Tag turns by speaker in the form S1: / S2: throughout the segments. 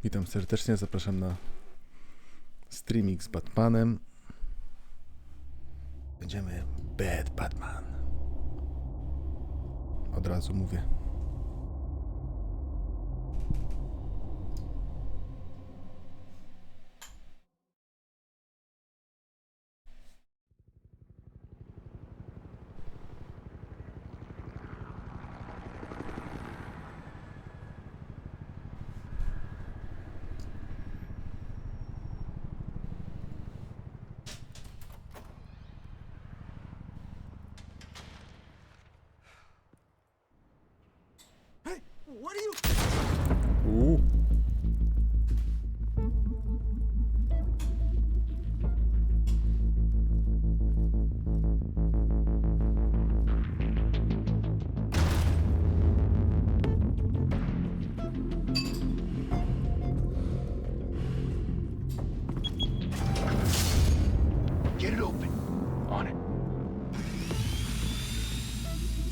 S1: Witam serdecznie, zapraszam na streaming z Batmanem. Będziemy Bad Batman. Od razu mówię.
S2: What are you?
S3: Get it open. On it.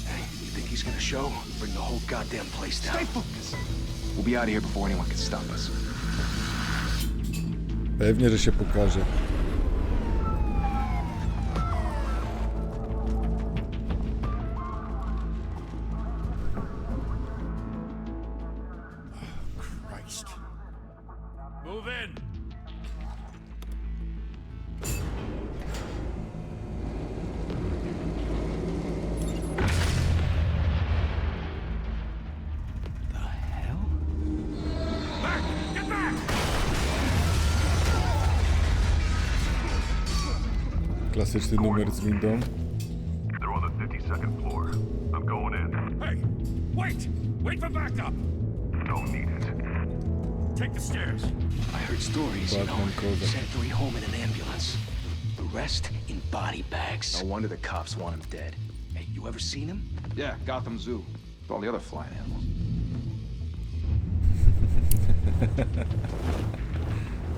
S3: Hey, you think he's gonna show? Bring the whole goddamn place down. Stay focused. We'll be out of here before anyone can stop us.
S1: Pewnie, że się pokaże.
S2: Christ. Move in. The hell? Back! Get back!
S1: Klasyczny numer z windą.
S4: They're on the 52nd floor. I'm going in.
S2: Hey! Wait! Wait for backup!
S4: Don't need it.
S2: Take the stairs.
S3: I heard stories, you know.
S1: Batman Gotham.
S3: Sent 3 home in an ambulance. The rest in body bags. No wonder the cops want him dead. Hey, you ever seen him?
S5: Yeah, Gotham Zoo. With all the other flying animals.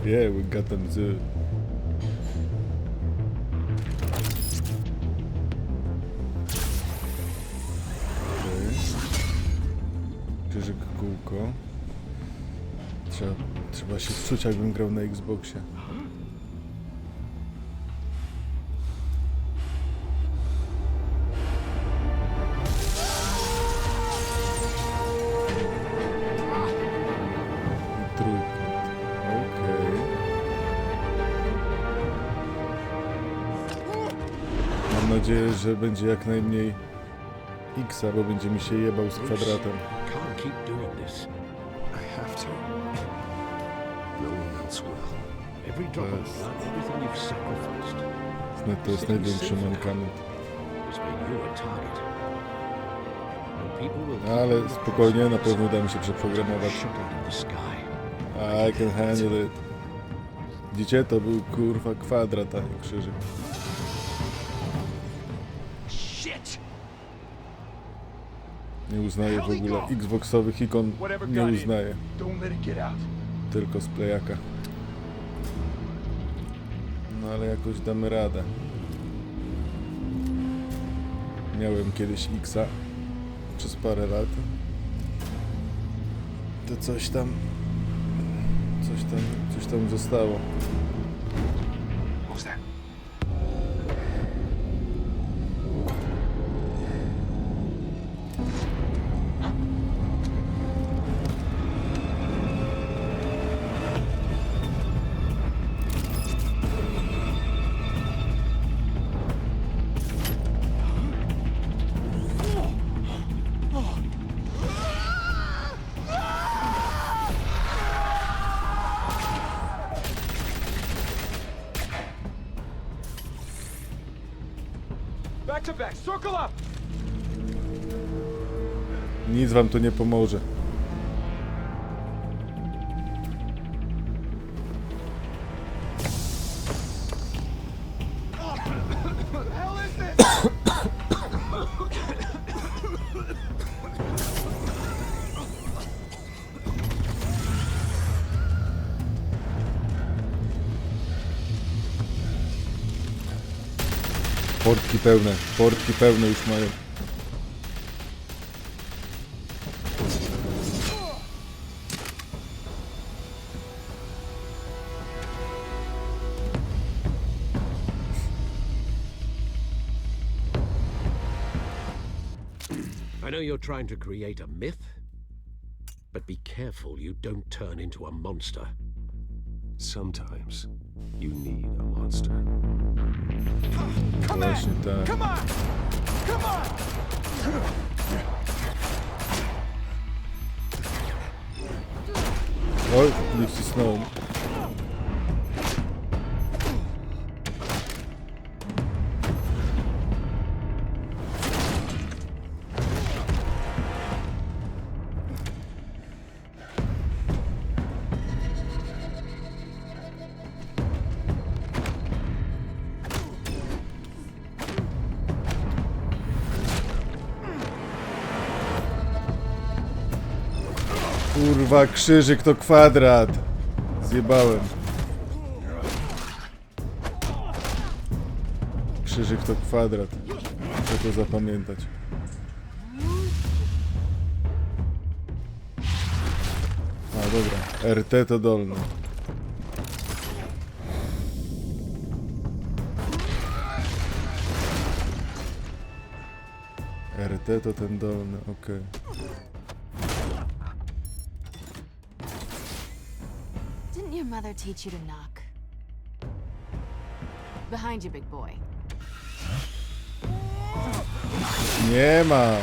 S1: Yeah, we got them zoo. Krzyżyk, kółko. Trzeba się wczuć, jakbym grał na Xboxie. I trójkąt. Okej. Mam nadzieję, że będzie jak najmniej X-a, bo będzie mi się jebał z kwadratem.
S2: Can't keep doing this.
S6: I have to. No one else will.
S2: Every drop of blood, everything you've sacrificed
S1: To jest największy mankament.
S2: has made you a target. And people will
S1: Ale spokojnie, na pewno uda mi się przeprogramować.
S2: shoot into the sky.
S1: I can handle it. Widzicie? To był kurwa kwadrat, a nie krzyżyk.
S3: Shit!
S1: Nie uznaję w ogóle Xboxowych ikon, nie uznaję.
S3: Don't let it get out.
S1: Tylko z playaka. No ale jakoś damy radę. Miałem kiedyś Xa przez parę lat. To coś tam zostało.
S3: Who's that?
S5: Back to back, circle up!
S1: Nic wam tu nie pomoże. Portki pełne już mają.
S2: I know you're trying to create a myth, but be careful you don't turn into a monster.
S6: Sometimes you need a monster.
S1: Właśnie tak.
S5: Come on! Come on!
S1: Oj, nie wcisnąłem. Kurwa, krzyżyk to kwadrat. Zjebałem. Krzyżyk to kwadrat. Muszę to zapamiętać. A dobra, RT to dolny. RT to ten dolny, okej.
S7: Didn't your mother teach you to knock? Behind you, big boy.
S1: Nie ma.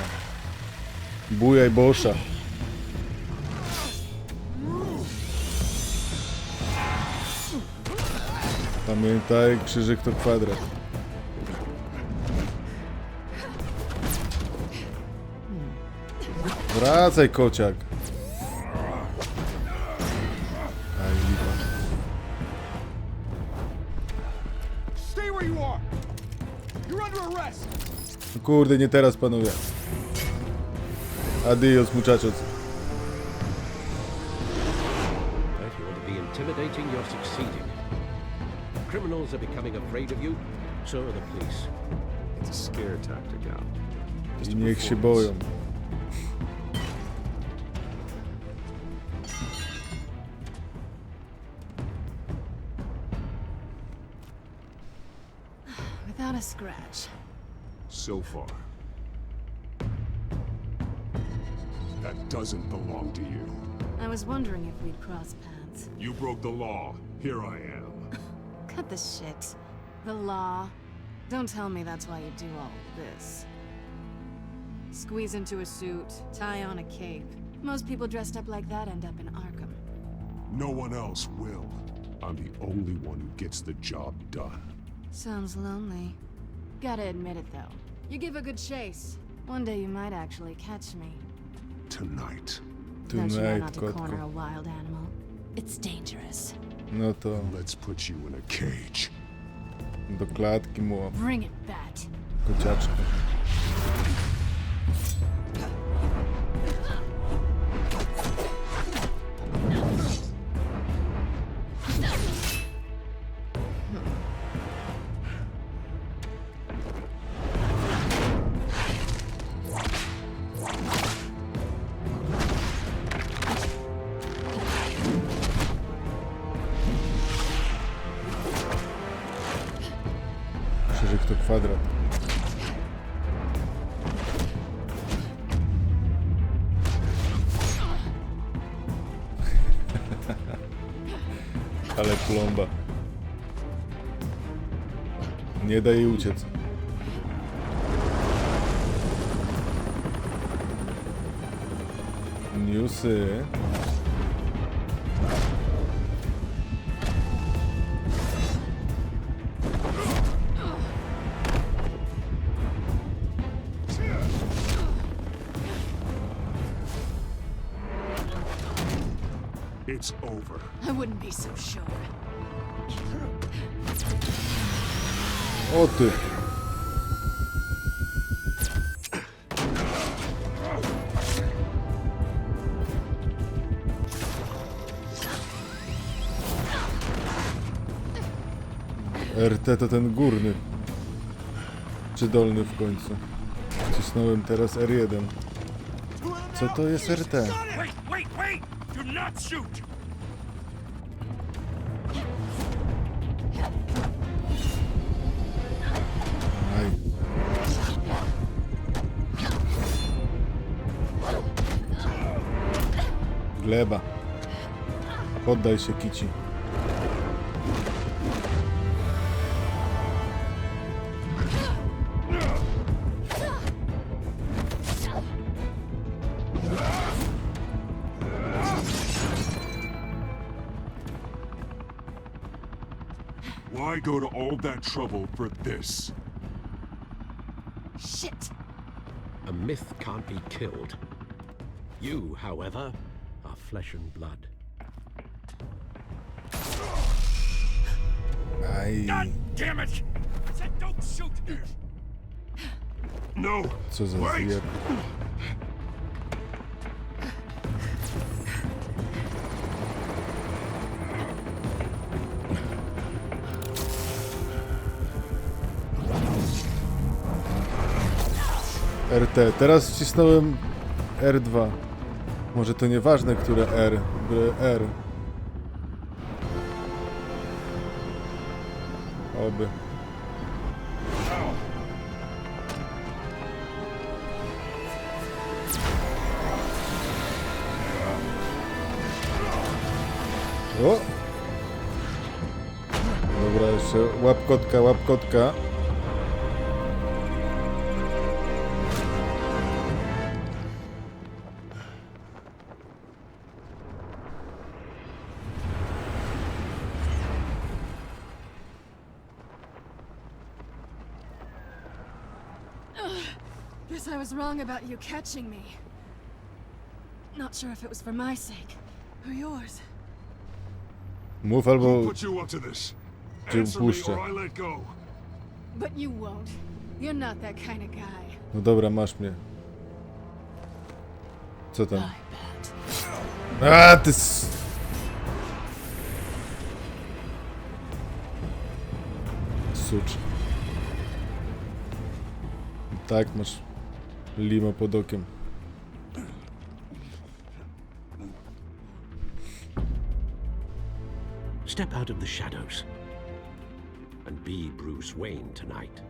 S1: Bujaj bosza. Pamiętaj, krzyżyk to kwadrat. Wracaj, kociak. Aj, lipa.
S5: Stay where you are! You're under arrest!
S1: No kurde, nie teraz, panowie. Adios, muchachos.
S2: If you want to be intimidating, you're succeeding. Criminals are becoming afraid of you, so are the police.
S6: It's a scare tactic, Al. Just a
S1: Niech się
S6: performance.
S1: boją.
S7: Without a scratch.
S6: So far. That doesn't belong to you.
S7: I was wondering if we'd cross paths.
S6: You broke the law. Here I am.
S7: Cut the shit. The law. Don't tell me that's why you do all this. Squeeze into a suit, tie on a cape. Most people dressed up like that end up in Arkham.
S6: No one else will. I'm the only one who gets the job done.
S7: Sounds lonely. Gotta admit it, though. You give a good chase. One day you might actually catch me.
S6: Tonight.
S7: Don't you know
S1: Tonight,
S7: not to corner a
S1: kotku.
S7: wild animal? It's dangerous.
S1: No to
S6: Let's put you in a cage.
S1: do klatki mu,
S7: Bring it, Bat.
S1: kociaczka. Krzyżyk to kwadrat. Ale plomba. Nie daj jej uciec. Newsy.
S6: It's over.
S7: I wouldn't be so sure.
S1: O ty. RT to ten górny. Czy dolny w końcu? Wcisnąłem teraz R1. Co to jest RT?
S5: Wait! Do not shoot!
S1: Aj. chleba. Poddaj się, kici.
S6: Why go to all that trouble for this?
S7: Shit!
S2: A myth can't be killed. You, however, are flesh and blood.
S1: Aj,
S5: Damn it! I said don't shoot!
S6: No!
S1: co za
S6: Wait!
S1: zjeb. RT. Teraz wcisnąłem R2. Może to nieważne, które R. Byle R. Oby. O! Dobra, jeszcze łapkotka, łapkotka.
S7: Guess I was wrong about you catching me. Not sure if it was for my sake or yours.
S1: Mów
S6: Who
S1: albo
S6: put you up to this?
S1: cię
S6: Answer me
S1: upuszczę.
S6: or I let go.
S7: But you won't. You're not that kind of guy.
S1: No dobra, masz mnie. Co tam?
S7: I bet.
S1: A, ty s... Sucz. Tak, masz limo pod okiem.
S2: Step out of the shadows and be Bruce Wayne tonight.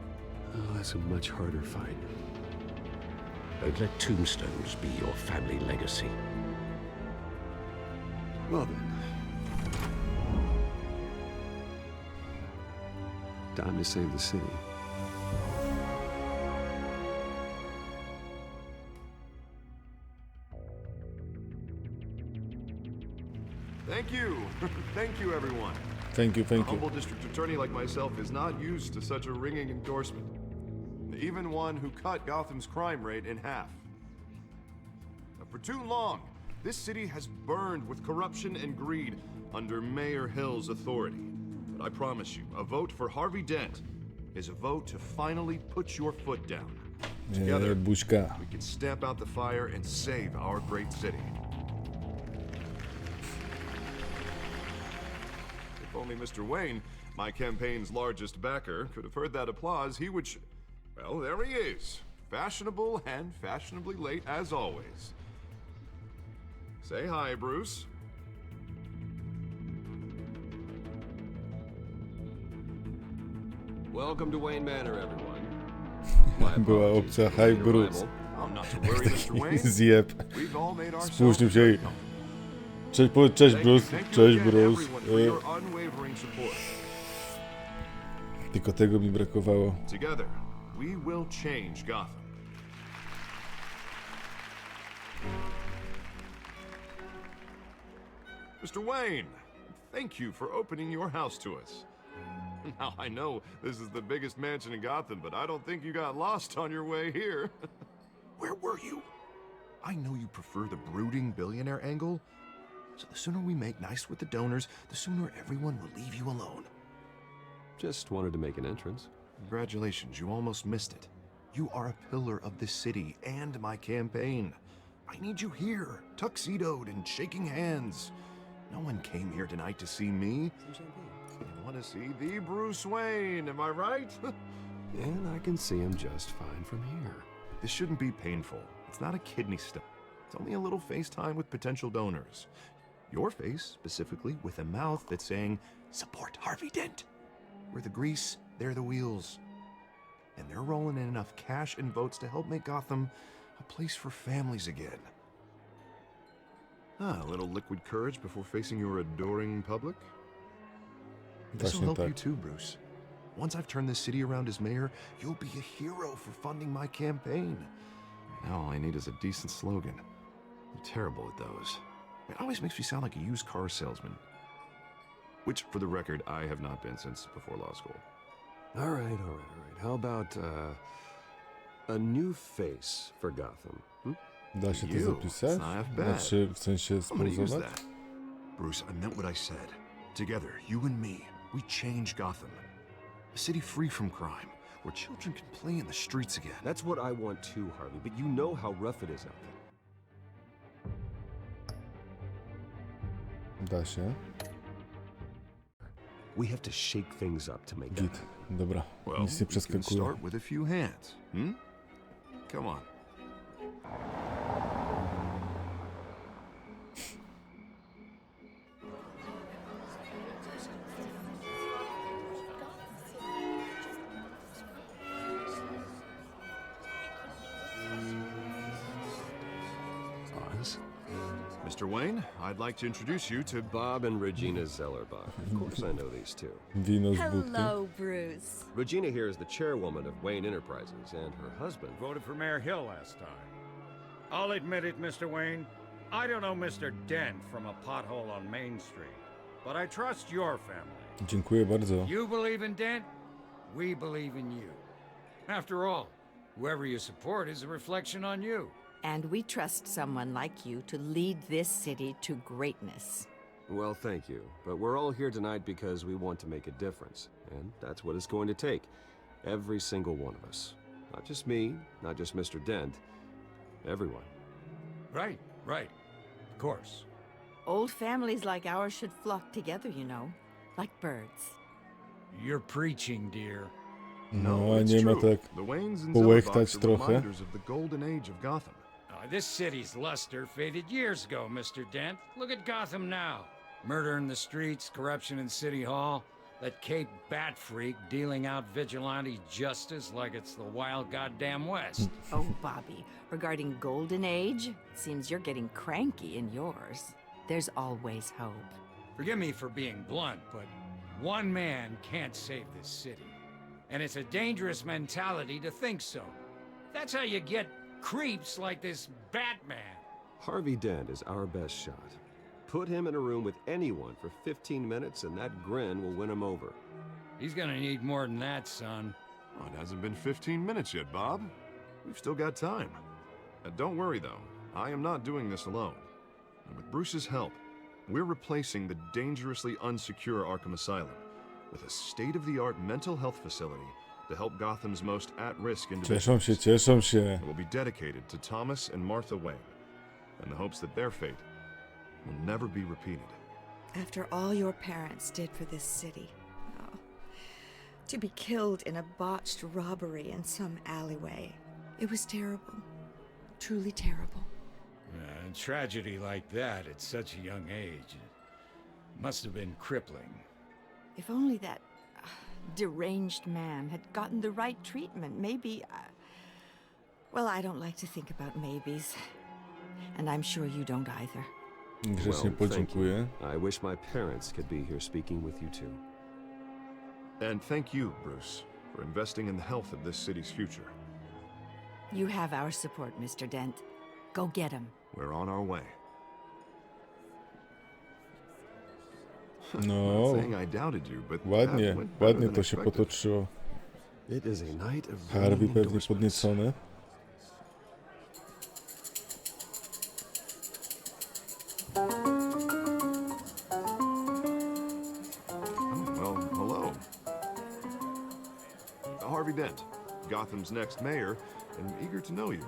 S3: Oh, that's a much harder fight.
S2: Don't let tombstones be your family legacy.
S3: Well then. Time to save the city.
S4: Thank you. Thank you, everyone.
S1: Thank you,
S4: A
S1: thank you.
S4: humble district attorney like myself is not used to such a ringing endorsement. Even one who cut Gotham's crime rate in half. For too long, this city has burned with corruption and greed under Mayor Hill's authority. But I promise you, a vote for Harvey Dent is a vote to finally put your foot down. Together,
S1: Buźka.
S4: we can stamp out the fire and save our great city. If only Mr. Wayne, my campaign's largest backer, could have heard that applause, he would well, there he is. Fashionable and fashionably late as always. Say hi, Bruce.
S8: Welcome to Wayne Manor, everyone.
S1: Była opcja Hi Bruce.
S4: Oh, not to worry, Mr. Wayne.
S1: Zjeb.
S4: We've all made ourselves
S1: Spóźnił się i... Cześć, powiedz cześć Bruce. Cześć Bruce.
S4: Unwavering support.
S1: Tylko tego mi brakowało.
S4: Together, we will change Gotham. Mr. Wayne, thank you for opening your house to us. Now, I know this is the biggest mansion in Gotham, but I don't think you got lost on your way here. Where were you? I know you prefer the brooding billionaire angle, so the sooner we make nice with the donors, the sooner everyone will leave you alone.
S8: Just wanted to make an entrance.
S4: Congratulations, you almost missed it. You are a pillar of this city and my campaign. I need you here, tuxedoed and shaking hands. No one came here tonight to see me. They want to see the Bruce Wayne, am I right?
S3: And I can see him just fine from here.
S4: This shouldn't be painful. It's not a kidney stone. It's only a little FaceTime with potential donors. Your face, specifically, with a mouth that's saying, support Harvey Dent. We're the grease, they're the wheels. And they're rolling in enough cash and votes to help make Gotham a place for families again. A little liquid courage before facing your adoring public. This will
S1: Właśnie
S4: help you
S1: tak.
S4: too, Bruce. Once I've turned this city around as mayor, you'll be a hero for funding my campaign. Now all I need is a decent slogan. I'm terrible at those. It always makes me sound like a used car salesman. Which, for the record, I have not been since before law school.
S8: All right. How about, a new face for Gotham? Hmm?
S1: Da się to
S4: You.
S1: zapisać?
S4: It's not half bad.
S1: Znaczy, w sensie
S4: I'm gonna use
S1: spauzować?
S4: that. Bruce, I meant what I said. Together, you and me, we change Gotham. A city free from crime, where children can play in the streets again.
S8: That's what I want too, Harvey, but you know how rough it is out there.
S1: Da się.
S8: We have to shake things up to make
S1: Git. Dobra.
S4: Well,
S1: Nic nie
S4: we can
S1: przeskakuje.
S4: start with a few hands, hmm? Come on.
S8: Oz?
S4: Mr. Wayne, I'd like to introduce you to
S8: Bob and Regina Zellerbach. Of course I know these two.
S1: Wino z budki.
S9: Hello, Bruce.
S8: Regina here is the chairwoman of Wayne Enterprises, and her husband...
S5: Voted for Mayor Hill last time. I'll admit it, Mr. Wayne. I don't know Mr. Dent from a pothole on Main Street, but I trust your family.
S1: Dziękuję bardzo.
S5: You believe in Dent, we believe in you. After all, whoever you support is a reflection on you.
S9: And we trust someone like you to lead this city to greatness.
S8: Well, thank you. But we're all here tonight because we want to make a difference. And that's what it's going to take. Every single one of us. Not just me, not just Mr. Dent. Everyone.
S5: Right. Of course.
S9: Old families like ours should flock together, you know, like birds.
S5: You're preaching, dear.
S1: No, a
S4: it's
S1: nie ma
S4: true.
S1: tak
S4: The Waynes and
S1: połechtać
S4: Zellerbachs are
S1: trochę.
S4: reminders of the golden age of Gotham.
S5: This city's luster faded years ago, Mr. Dent. Look at Gotham now. Murder in the streets, corruption in City Hall, that Cape Bat freak dealing out vigilante justice like it's the wild goddamn West.
S9: Oh, Bobby, regarding Golden Age, seems you're getting cranky in yours. There's always hope.
S5: Forgive me for being blunt, but one man can't save this city. And it's a dangerous mentality to think so. That's how you get creeps like this Batman.
S8: Harvey Dent is our best shot. Put him in a room with anyone for 15 minutes and that grin will win him over.
S5: He's gonna need more than that, son.
S4: Oh, it hasn't been 15 minutes yet, Bob. We've still got time. Don't worry, though. I am not doing this alone. And with Bruce's help, we're replacing the dangerously unsecure Arkham Asylum with a state-of-the-art mental health facility to help Gotham's most at-risk individuals.
S1: Cieszą się.
S4: It will be dedicated to Thomas and Martha Wayne, in the hopes that their fate will never be repeated.
S10: After all your parents did for this city. Oh, to be killed in a botched robbery in some alleyway. It was terrible. Truly terrible.
S5: A tragedy like that at such a young age must have been crippling.
S9: If only that deranged man had gotten the right treatment, maybe... well, I don't like to think about maybes. And I'm sure you don't either.
S1: Grzecznie
S8: Well, thank
S1: podziękuję.
S8: you. I wish my parents could be here speaking with you too.
S4: And thank you, Bruce, for investing in the health of this city's future.
S9: You have our support, Mr. Dent. Go get him.
S4: We're on our way.
S1: No,
S4: Not saying I doubted you, but
S1: ładnie,
S4: that went better
S1: ładnie
S4: than
S1: to się
S4: expected.
S1: potoczyło.
S8: It is a night of
S1: Harvey
S8: ringing
S1: pewnie
S8: endorsements.
S1: podniecony.
S4: Well, hello. Harvey Dent, Gotham's next mayor, and eager to know you.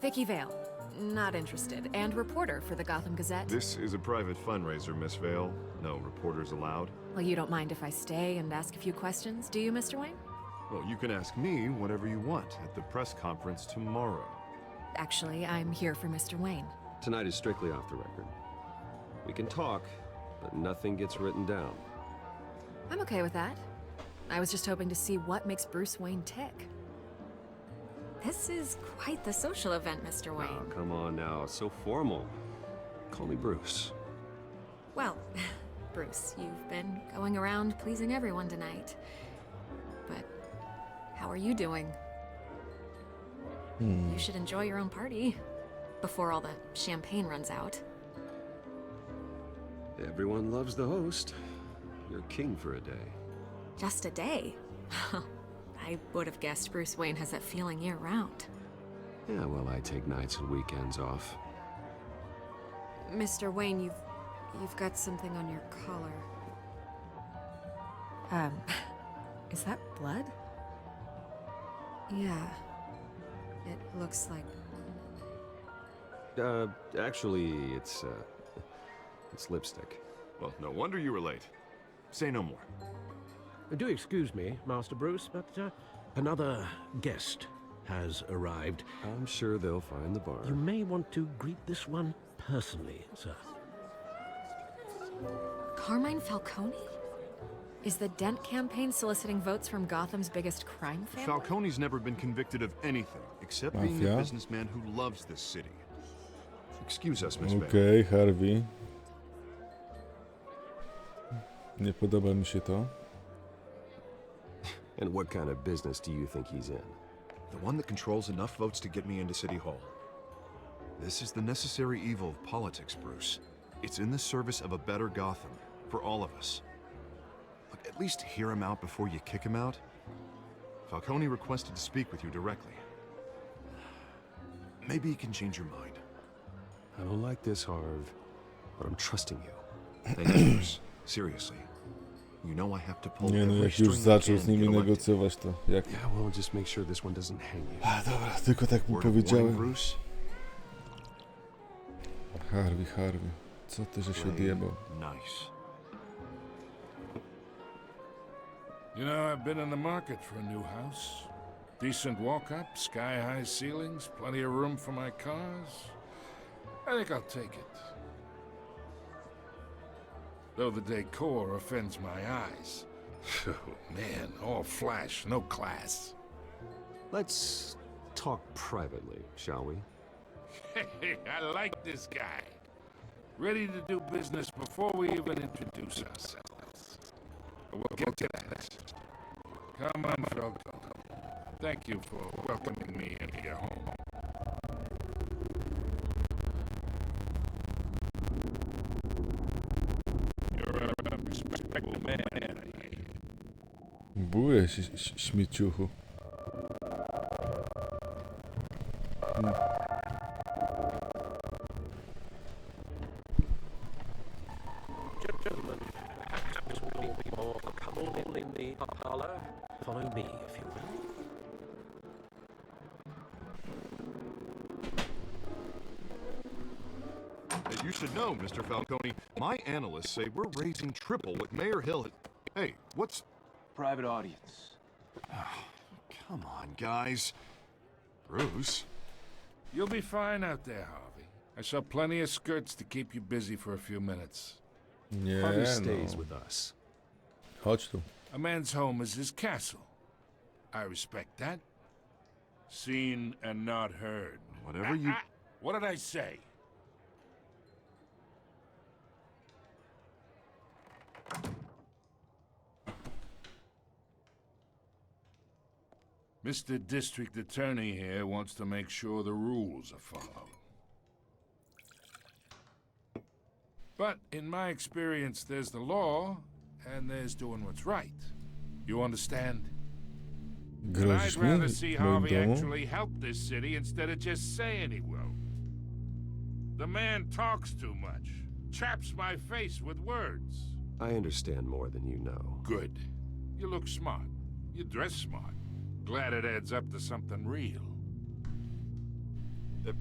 S7: Vicky Vale. Not interested. And reporter for the Gotham Gazette.
S4: This is a private fundraiser, Miss Vale. No reporters allowed.
S7: Well, you don't mind if I stay and ask a few questions, do you, Mr. Wayne?
S4: Well, you can ask me whatever you want at the press conference tomorrow.
S7: Actually, I'm here for Mr. Wayne.
S8: Tonight is strictly off the record. We can talk, but nothing gets written down.
S7: I'm okay with that. I was just hoping to see what makes Bruce Wayne tick. This is quite the social event, Mr. Wayne.
S8: Oh, come on now, it's so formal. Call me Bruce.
S11: Well, Bruce, you've been going around pleasing everyone tonight. But how are you doing? You should enjoy your own party before all the champagne runs out.
S8: Everyone loves the host. You're king for a day.
S11: Just a day? I would have guessed Bruce Wayne has that feeling year-round.
S8: Yeah, well, I take nights and weekends off.
S11: Mr. Wayne, you've got something on your collar. Is that blood? Yeah. It looks like...
S8: Actually, it's lipstick.
S4: Well, no wonder you were late. Say no more.
S2: Do excuse me, Master Bruce, but another guest has arrived.
S8: I'm sure they'll find the bar.
S2: You may want to greet this one personally, sir.
S11: Carmine Falcone? Is the Dent campaign soliciting votes from Gotham's biggest crime family?
S4: Falcone's never been convicted of anything, except being a businessman who loves this city. Excuse us, Miss Vane.
S1: Okej, Harvey. Nie podoba mi się to.
S8: And what kind of business do you think he's in?
S4: The one that controls enough votes to get me into City Hall. This is the necessary evil of politics, Bruce. It's in the service of a better Gotham, for all of us. Look, at least hear him out before you kick him out. Falcone requested to speak with you directly. Maybe he can change your mind.
S8: I don't like this, Harv, but I'm trusting you.
S4: Thank you, Bruce. Seriously. You know I have to pull
S1: Nie no,
S4: every
S1: jak już
S4: string I
S1: zaczął
S4: can
S1: z
S4: to
S1: nimi
S4: get elected.
S1: negocjować, to jak...
S8: Yeah, well, just make sure this one doesn't hang you.
S1: A, dobra, tylko tak mu
S4: Word of warning,
S1: powiedziałem.
S4: Bruce.
S1: Harvey, co ty, że się odjebał?
S4: Nice.
S12: You know, I've been in the market for a new house. Decent walk-up, sky-high ceilings, plenty of room for my cars. I think I'll take it. Though the decor offends my eyes. Oh, man, all flash, no class.
S8: Let's talk privately, shall we?
S12: Hey, I like this guy. Ready to do business before we even introduce ourselves. But we'll get to that. Come on, Falcone. Thank you for welcoming me into your home. You're a respectable man, I hear.
S1: Buje się, śmieciuchu.
S2: Gentlemen, perhaps we'll be more comfortable in the parlor. Follow me, if you will.
S4: As you should know, Mr. Falcone, my analysts say we're raising triple what Mayor Hill had... Hey, what's...
S3: Private audience.
S4: Come on, guys. Bruce?
S12: You'll be fine out there, Harvey. I saw plenty of skirts to keep you busy for a few minutes.
S1: Nie
S8: Harvey stays
S1: no.
S8: with us.
S1: Chodź tu.
S12: A man's home is his castle. I respect that. Seen and not heard.
S4: Whatever you...
S12: What did I say? Mr. District Attorney here wants to make sure the rules are followed. But in my experience, there's the law, and there's doing what's right. You understand? And I'd
S1: Grozisz mi
S12: rather see
S1: w moim
S12: Harvey
S1: domu?
S12: actually help this city instead of just saying he will. The man talks too much, chaps my face with words.
S8: I understand more than you know.
S12: Good. You look smart. You dress smart. Glad it adds up to something real.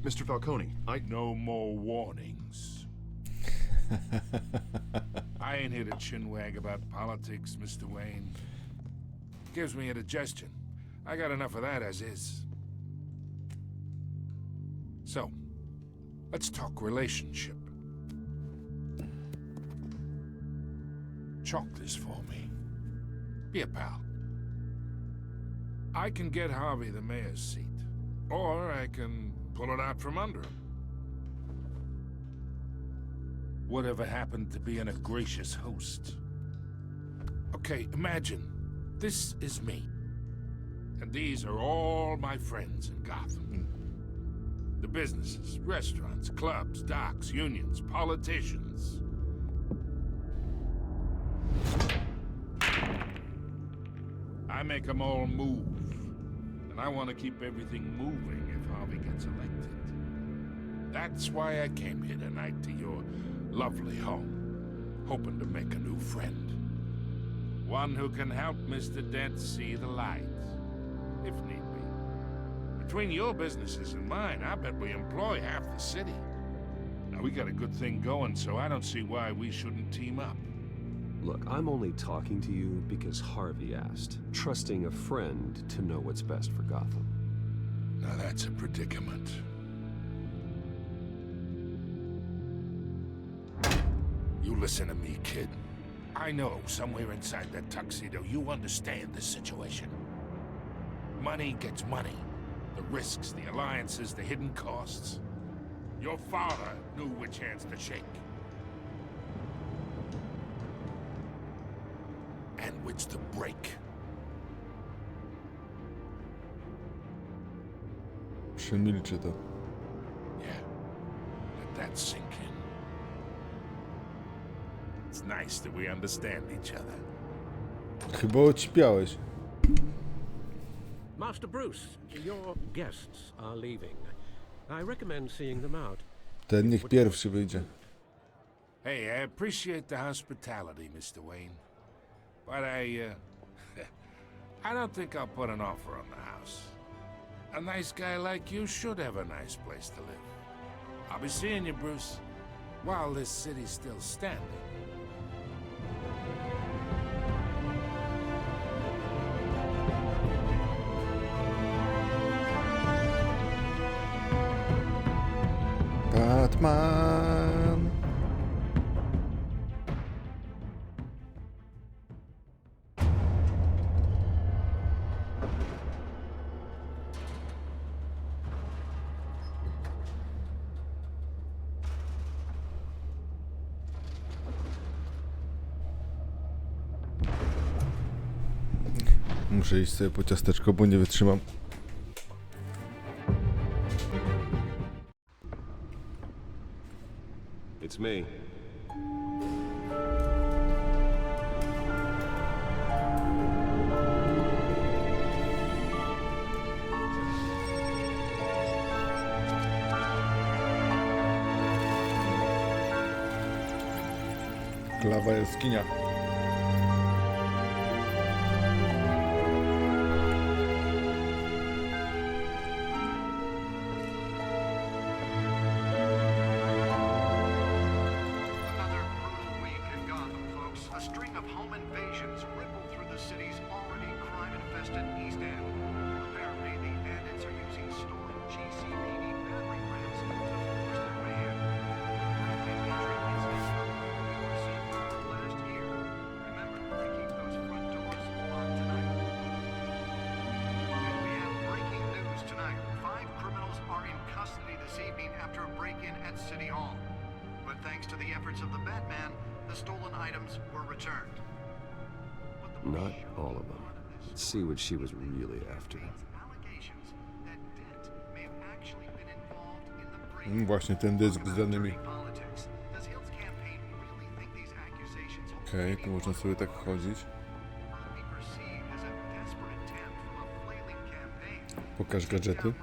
S4: Mr. Falcone,
S12: No more warnings. I ain't here to chinwag about politics, Mr. Wayne. Gives me indigestion. I got enough of that as is. So, let's talk relationship. Chalk this for me. Be a pal. I can get Harvey the mayor's seat, or I can pull it out from under him. Whatever happened to being a gracious host? Okay, imagine, this is me. And these are all my friends in Gotham. The businesses, restaurants, clubs, docks, unions, politicians. I make them all move. And I want to keep everything moving if Harvey gets elected. That's why I came here tonight to your lovely home, hoping to make a new friend. One who can help Mr. Dent see the light, if need be. Between your businesses and mine, I bet we employ half the city. Now, we got a good thing going, so I don't see why we shouldn't team up.
S8: Look, I'm only talking to you because Harvey asked, trusting a friend to know what's best for Gotham.
S12: Now that's a predicament. You listen to me, kid. I know somewhere inside that tuxedo you understand the situation. Money gets money. The risks, the alliances, the hidden costs. Your father knew which hands to shake. And which to break.
S1: Przemilczy to.
S12: Yeah. Let that sink in. It's nice that we understand each other.
S1: Chyba odśpiałeś.
S2: Master Bruce, your guests are leaving. I recommend seeing them out.
S1: Ten niech pierwszy wyjdzie.
S12: Hey, I appreciate the hospitality, Mr. Wayne. But I don't think I'll put an offer on the house. A nice guy like you should have a nice place to live. I'll be seeing you, Bruce, while this city's still standing.
S1: Batman! Muszę iść sobie po ciasteczko, bo nie wytrzymam.
S8: It's me.
S1: Klawa jaskinia.
S8: Not all of them. Let's see what she was really after.
S1: Właśnie ten dysk z danymi. Okej, tu można sobie tak chodzić. Pokaż gadżety.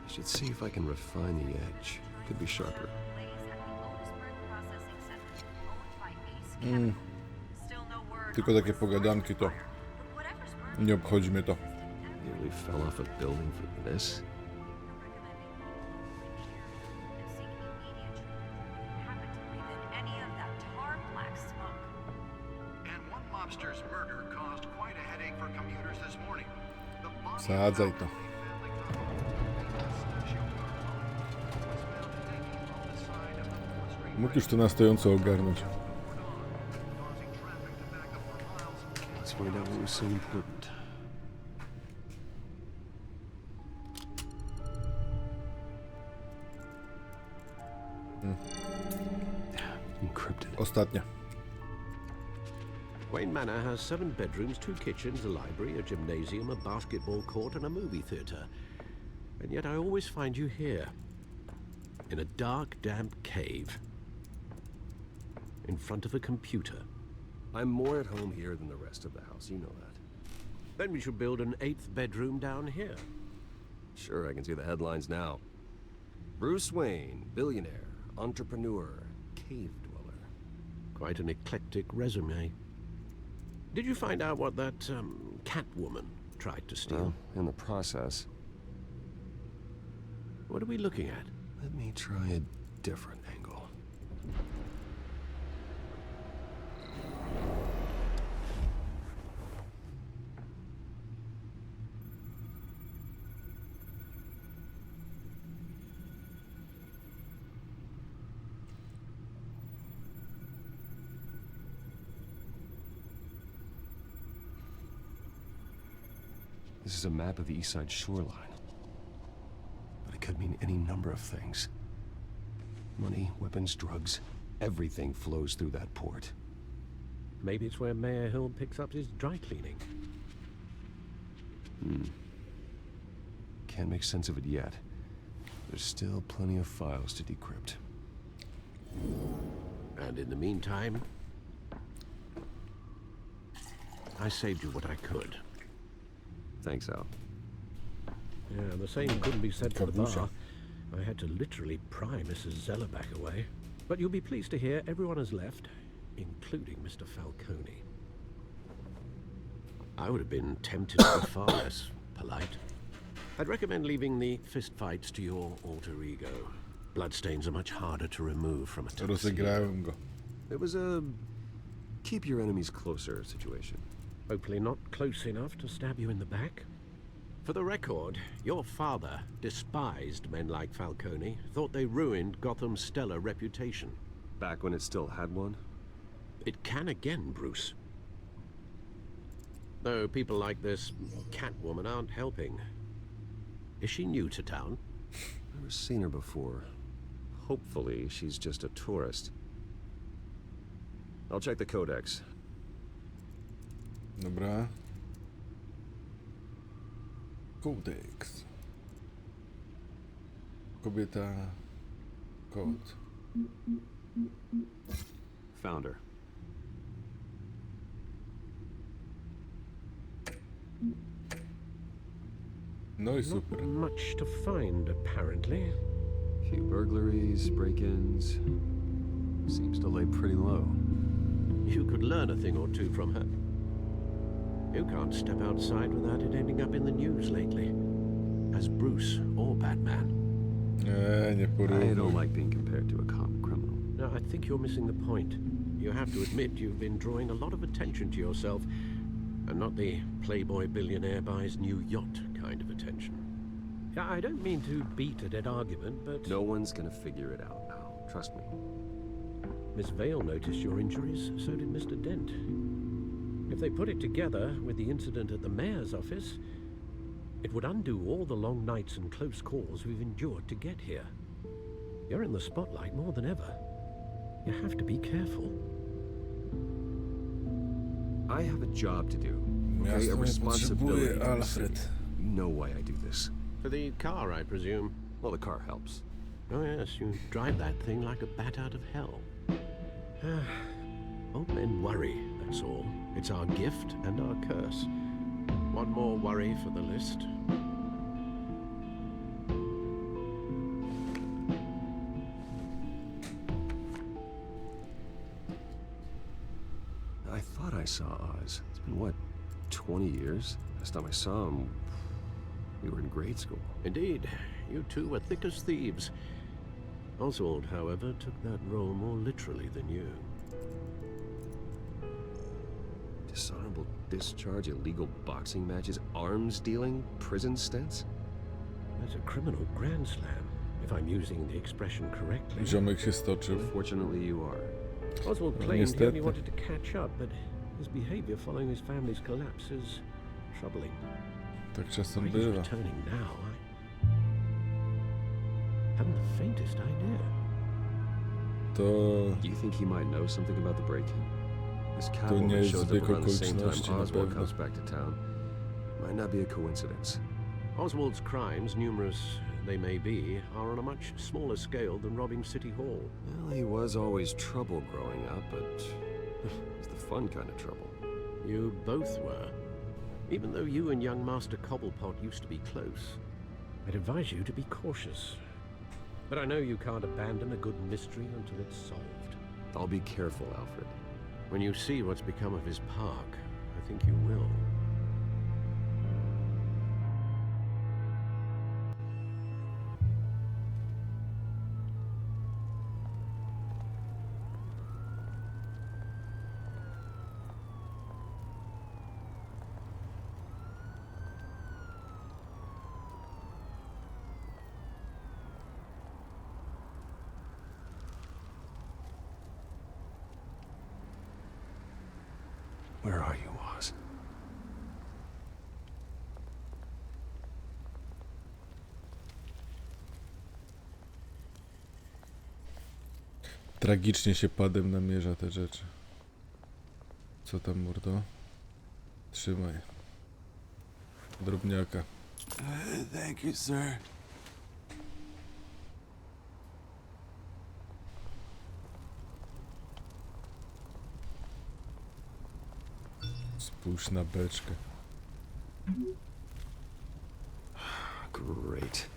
S8: I should see if I can refine the edge. Could be sharper.
S1: Tylko takie pogadanki to nie obchodzi mnie to.
S8: Nearly fell off a building for this.
S1: Sadzaj to. Mógł już to na stojąco ogarnąć.
S8: Let's find out what was so important. Encrypted.
S1: Ostatnia.
S2: Wayne Manor has 7 bedrooms, 2 kitchens, a library, a gymnasium, a basketball court, and a movie theater. And yet I always find you here, in a dark, damp cave, in front of a computer.
S8: I'm more at home here than the rest of the house, you know that.
S2: Then we should build an 8th bedroom down here.
S8: Sure, I can see the headlines now. Bruce Wayne, billionaire, entrepreneur, cave dweller.
S2: Quite an eclectic resume. Did you find out what that, Catwoman tried to steal?
S8: Well, in the process.
S2: What are we looking at?
S8: Let me try a different angle. This is a map of the East Side shoreline. But it could mean any number of things. Money, weapons, drugs, everything flows through that port.
S2: Maybe it's where Mayor Hill picks up his dry cleaning.
S8: Can't make sense of it yet. There's still plenty of files to decrypt.
S2: And in the meantime, I saved you what I could.
S8: Thanks, Al.
S2: Yeah, the same couldn't be said for the bar. I had to literally pry Mrs. Zellerback away. But you'll be pleased to hear everyone has left, including Mr. Falcone. I would have been tempted to be far less polite. I'd recommend leaving the fistfights to your alter ego. Bloodstains are much harder to remove from a tuxedo.
S1: Rozegrałem go.
S8: It was a keep your enemies closer situation.
S2: Hopefully not close enough to stab you in the back. For the record, your father despised men like Falcone, thought they ruined Gotham's stellar reputation.
S8: Back when it still had one?
S2: It can again, Bruce. Though people like this Catwoman aren't helping. Is she new to town?
S8: Never seen her before. Hopefully, she's just a tourist. I'll check the codex.
S1: Dobra. Codex. Kobieta. Kod.
S8: Found her.
S1: No i super.
S2: Not much to find, apparently.
S8: Few burglaries, break-ins. Seems to lay pretty low.
S2: You could learn a thing or two from her. You can't step outside without it ending up in the news lately. As Bruce or Batman.
S1: Nie porównuj.
S8: I don't like being compared to a common criminal.
S2: No, I think you're missing the point. You have to admit you've been drawing a lot of attention to yourself, and not the playboy billionaire buys new yacht kind of attention. Yeah, I don't mean to beat a dead argument, but...
S8: No one's gonna figure it out now. Trust me.
S2: Miss Vale noticed your injuries, so did Mr. Dent. If they put it together with the incident at the mayor's office, it would undo all the long nights and close calls we've endured to get here. You're in the spotlight more than ever. You have to be careful.
S8: I have a job to do. Okay,
S1: Miasto
S8: a
S1: mnie
S8: responsibility.
S1: potrzebuje,
S8: to the city.
S1: Alfred.
S8: You know why I do this.
S2: For the car, I presume.
S8: Well, the car helps.
S2: Oh yes, you drive that thing like a bat out of hell. Old men worry, that's all. It's our gift and our curse. One more worry for the list.
S8: I thought I saw Oz. It's been, what, 20 years? Last time I saw him, we were in grade school.
S2: Indeed, you two were thick as thieves. Oswald, however, took that role more literally than you.
S8: Dishonorable discharge, illegal boxing matches, arms dealing, prison stints?
S2: That's a criminal grand slam, if I'm using the expression correctly.
S1: Ziomek się stoczył.
S8: Fortunately, you are.
S2: Oswald
S1: No,
S2: claimed he only
S1: niestety.
S2: wanted to catch up, but his behavior following his family's collapse is troubling.
S1: Tak czasem
S2: Why he's
S1: bywa.
S2: returning now, I haven't the faintest idea.
S1: To...
S8: Do you think he might know something about the break-in? This
S1: To nie
S8: cavalry
S1: jest
S8: shows up
S1: zbieg
S8: around the same time
S1: okoliczności na
S8: Oswald
S1: pewno.
S8: comes back to town. Might not be a coincidence.
S2: Oswald's crimes, numerous they may be, are on a much smaller scale than robbing City Hall.
S8: Well, he was always trouble growing up, but it's the fun kind of trouble.
S2: You both were. Even though you and young Master Cobblepot used to be close, I'd advise you to be cautious. But I know you can't abandon a good mystery until it's solved.
S8: I'll be careful, Alfred.
S2: When you see what's become of his park, I think you will.
S8: Where are you, Oz?
S1: Tragicznie się padem namierza te rzeczy. Co tam, mordo? Trzymaj. Drobniaka.
S13: Thank you, sir.
S1: Spójrz na beczkę.
S8: Great.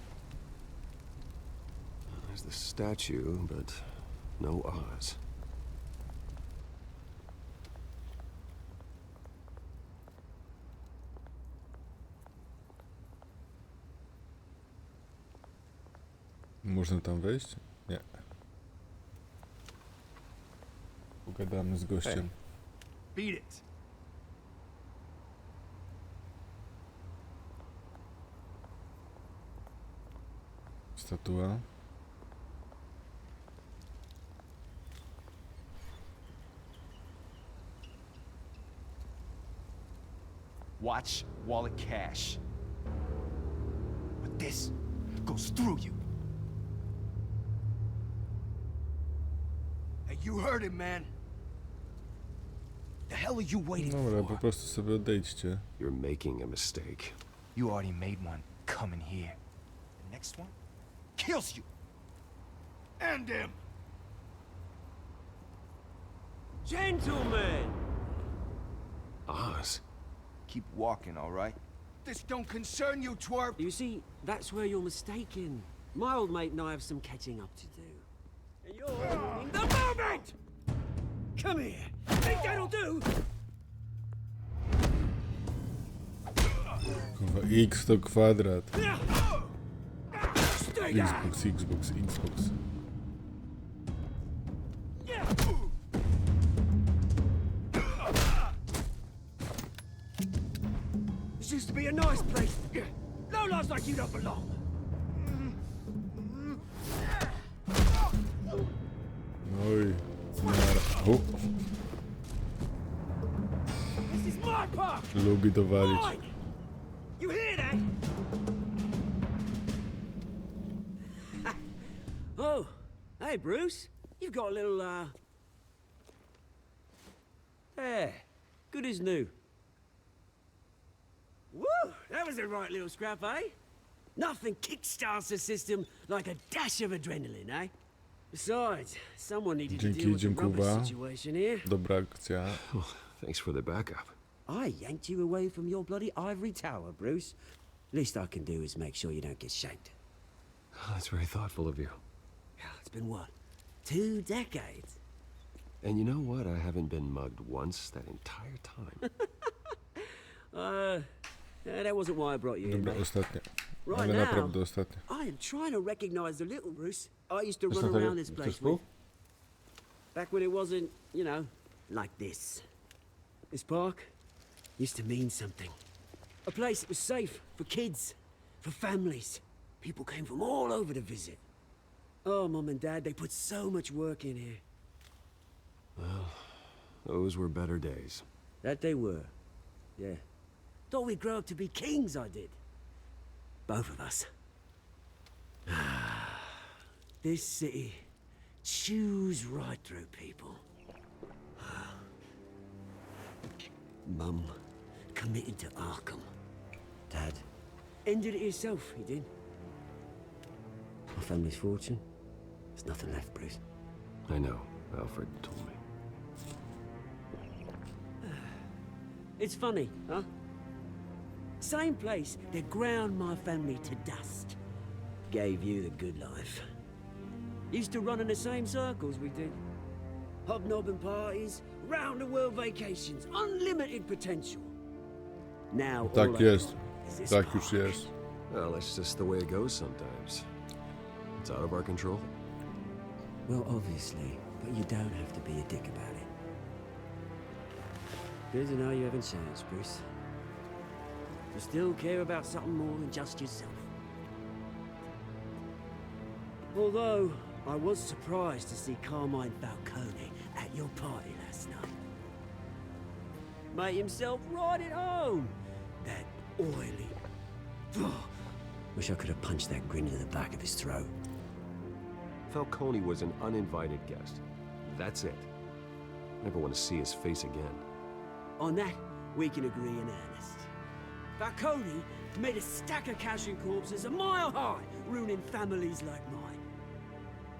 S8: There's the statue, but no Oz.
S1: Można tam wejść? Nie. Pogadamy z gościem.
S3: Beat it.
S1: Statua.
S3: Watch wallet cash. But this goes through you. Hey, you heard it, man. The hell are you waiting
S1: Dobra, po
S3: for?
S1: prostu sobie odejdźcie.
S8: You're making a mistake.
S3: You already made one coming here. The next one kills you. And him.
S14: Gentlemen!
S8: Oz?
S3: Keep walking, all right? This don't concern you, twerp.
S14: You see, that's where you're mistaken. My old mate and I have some catching up to do. And you're ruining the moment! Come here. Think that'll do?
S1: Kurwa, X to kwadrat.
S14: Stay down!
S1: Xbox, Xbox, Xbox.
S14: This used to be a nice place. No lives like you don't belong.
S1: Oj, nara. O,
S14: This is my park.
S1: lubi dowalić.
S14: Mine. You hear that? Oh, hey Bruce. You've got a little there. Good as new. Woo! That was a right little scrap, eh? Nothing kickstarts the system like a dash of adrenaline, eh? Besides, someone needed to deal with the rubber situation here.
S1: Dobra akcja.
S8: Oh, thanks for the backup.
S14: I yanked you away from your bloody ivory tower, Bruce. Least I can do is make sure you don't get shanked.
S8: Oh, that's very thoughtful of you.
S14: It's been what? 2 decades?
S8: And you know what? I haven't been mugged once that entire time.
S14: That wasn't why I brought you in,
S1: Dobra,
S14: mate.
S1: ostatnia.
S14: Right
S1: Ale
S14: now,
S1: naprawdę ostatnia.
S14: I am trying to recognize the little Bruce I used to run
S1: Ostatnia.
S14: around this place
S1: Chcesz pół?
S14: with. Back when it wasn't, you know, like this. This park used to mean something. A place that was safe for kids, for families. People came from all over to visit. Oh, Mum and Dad, they put so much work in here.
S8: Well, those were better days.
S14: That they were. Yeah. Thought we'd grow up to be kings, I did. Both of us. This city chews right through people. Mum committed to Arkham. Dad ended it himself, he did. My family's fortune, there's nothing left, Bruce.
S8: I know. Alfred told me.
S14: It's funny, huh? Same place that ground my family to dust. Gave you the good life. Used to run in the same circles we did. Hobnobbing parties, round-the-world vacations, unlimited potential. Now
S1: Tak
S14: all I
S1: jest.
S14: got is this
S1: Tak już
S14: park.
S1: jest.
S8: Well, that's just the way it goes sometimes. It's out of our control.
S14: Well, obviously, but you don't have to be a dick about it. Good to know you haven't changed, Bruce. You still care about something more than just yourself. Although, I was surprised to see Carmine Falcone at your party last night. Made himself right at home. That oily... Wish I could have punched that grin to the back of his throat.
S8: Falcone was an uninvited guest. That's it. Never want to see his face again.
S14: On that, we can agree in earnest. Falcone made a stack of cashing corpses a mile high, ruining families like mine.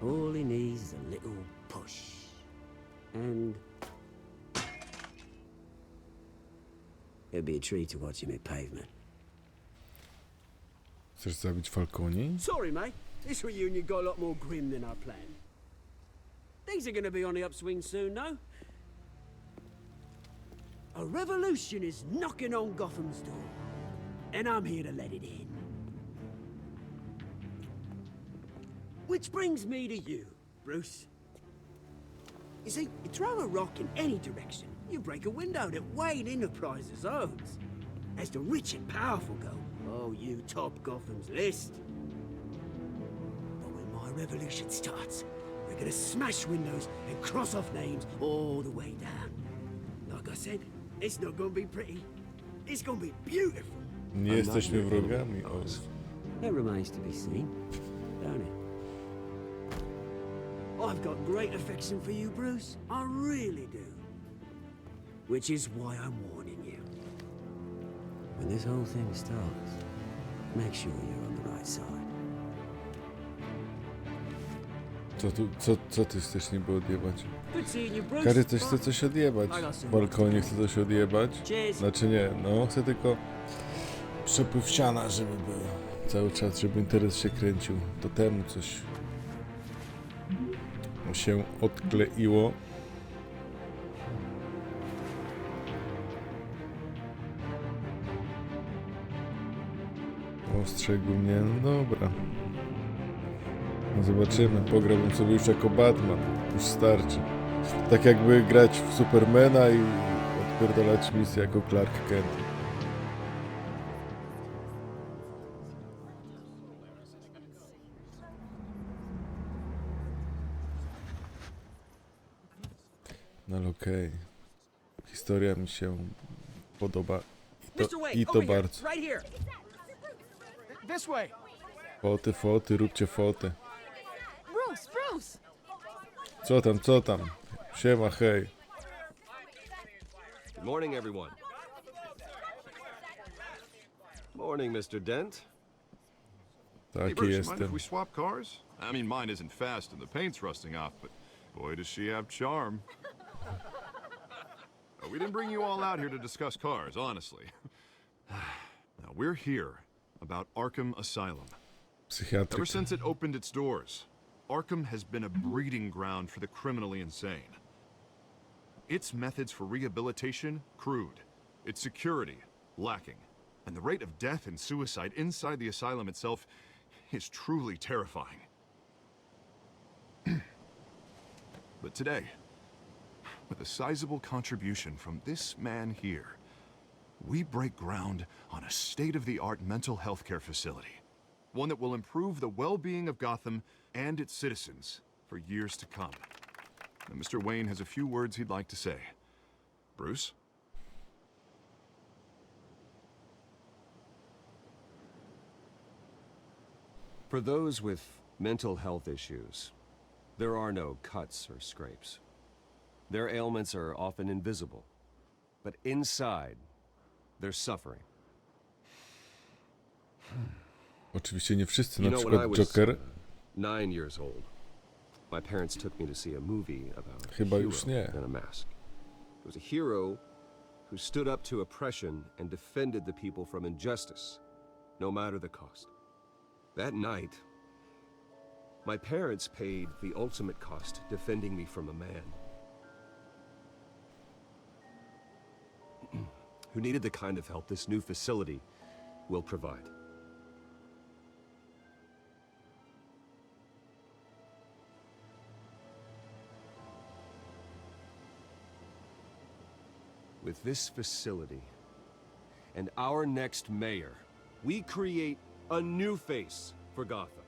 S14: All he needs is a little push. And... it'd be a treat to watch him hit pavement.
S1: Chcesz zabić Falconi?
S14: Sorry, mate. This reunion got a lot more grim than I planned. Things are gonna be on the upswing soon, no? A revolution is knocking on Gotham's door. And I'm here to let it in. Which brings me to you, Bruce. You see, you throw a rock in any direction, you break a window that Wayne Enterprises owns. As the rich and powerful go, oh, you top Gotham's list. But when my revolution starts, we're gonna smash windows and cross off names all the way down. Like I said, it's not gonna be pretty. It's gonna be beautiful.
S1: Nie jesteśmy wrogami. O.
S14: That remains to be seen, don't it? I've got great affection for you, Bruce. I really do. Which is why I'm warning you. When this whole thing starts, make sure you're on the right side.
S1: Co ty chcesz niby odjebać?
S14: Good seeing you, Bruce.
S1: Kary też chce coś odjebać. Falcone chce coś odjebać. Znaczy nie, no chcę tylko przepływ siana, żeby był. Cały czas, żeby interes się kręcił. To temu coś się odkleiło. Ostrzegł mnie, no dobra. No zobaczymy, pograłbym sobie już jako Batman, już starczy. Tak jakby grać w Supermana i odpierdolać misję jako Clark Kent. No ale okej. Historia mi się podoba i to bardzo. Foty, róbcie foty.
S7: Bruce!
S1: Co tam? Siema, hej.
S8: Good morning, everyone. Morning, Mr. Dent.
S4: Hey,
S1: Taki
S4: Bruce, mind if
S1: jestem.
S4: we swap cars? I mean, mine isn't fast and the paint's rusting off, but boy, does she have charm. We didn't bring you all out here to discuss cars, honestly. Now, we're here about Arkham Asylum.
S1: Psychiatryk.
S4: Ever since it opened its doors, Arkham has been a breeding ground for the criminally insane. Its methods for rehabilitation, crude. Its security, lacking. And the rate of death and suicide inside the asylum itself is truly terrifying. But today, with a sizable contribution from this man here, we break ground on a state-of-the-art mental health care facility. One that will improve the well-being of Gotham and its citizens for years to come. Now, Mr. Wayne has a few words he'd like to say. Bruce?
S8: For those with mental health issues, There are no cuts or scrapes. Their ailments are often invisible. But inside, they're suffering.
S1: Oczywiście nie wszyscy,
S8: You
S1: na
S8: know, when I
S1: przykład
S8: was
S1: Joker.
S8: 9 years old, my parents took me to see a movie about a
S1: Chyba
S8: hero
S1: już nie.
S8: in a mask. It was a hero who stood up to oppression and defended the people from injustice, no matter the cost. That night, my parents paid the ultimate cost defending me from a man who needed the kind of help this new facility will provide. With this facility and our next mayor, we create a new face for Gotham.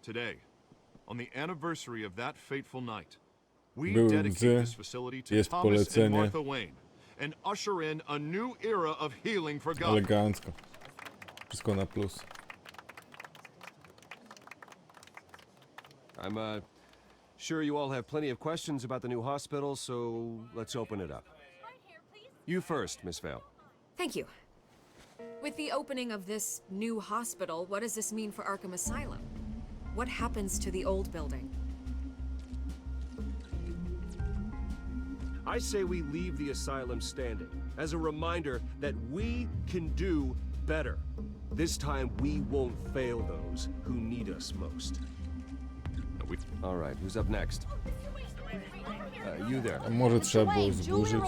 S4: Today, on the anniversary of that fateful night, we
S1: Byłem
S4: dedicate
S1: gdzie,
S4: this facility to
S1: jest
S4: Thomas and
S1: polecenie.
S4: Martha Wayne and usher in a new era of healing for Gotham.
S1: Elegancko. Wszystko na plus.
S8: I'm sure you all have plenty of questions about the new hospital, so let's open it up. You first, Miss Vale.
S11: Thank you. With the opening of this new hospital, what does this mean for Arkham Asylum? What happens to the old building?
S8: I say we leave the asylum standing as a reminder that we can do better. This time we won't fail those who need us most. All right, who's up next? You there.
S1: A może trzeba było zburzyć,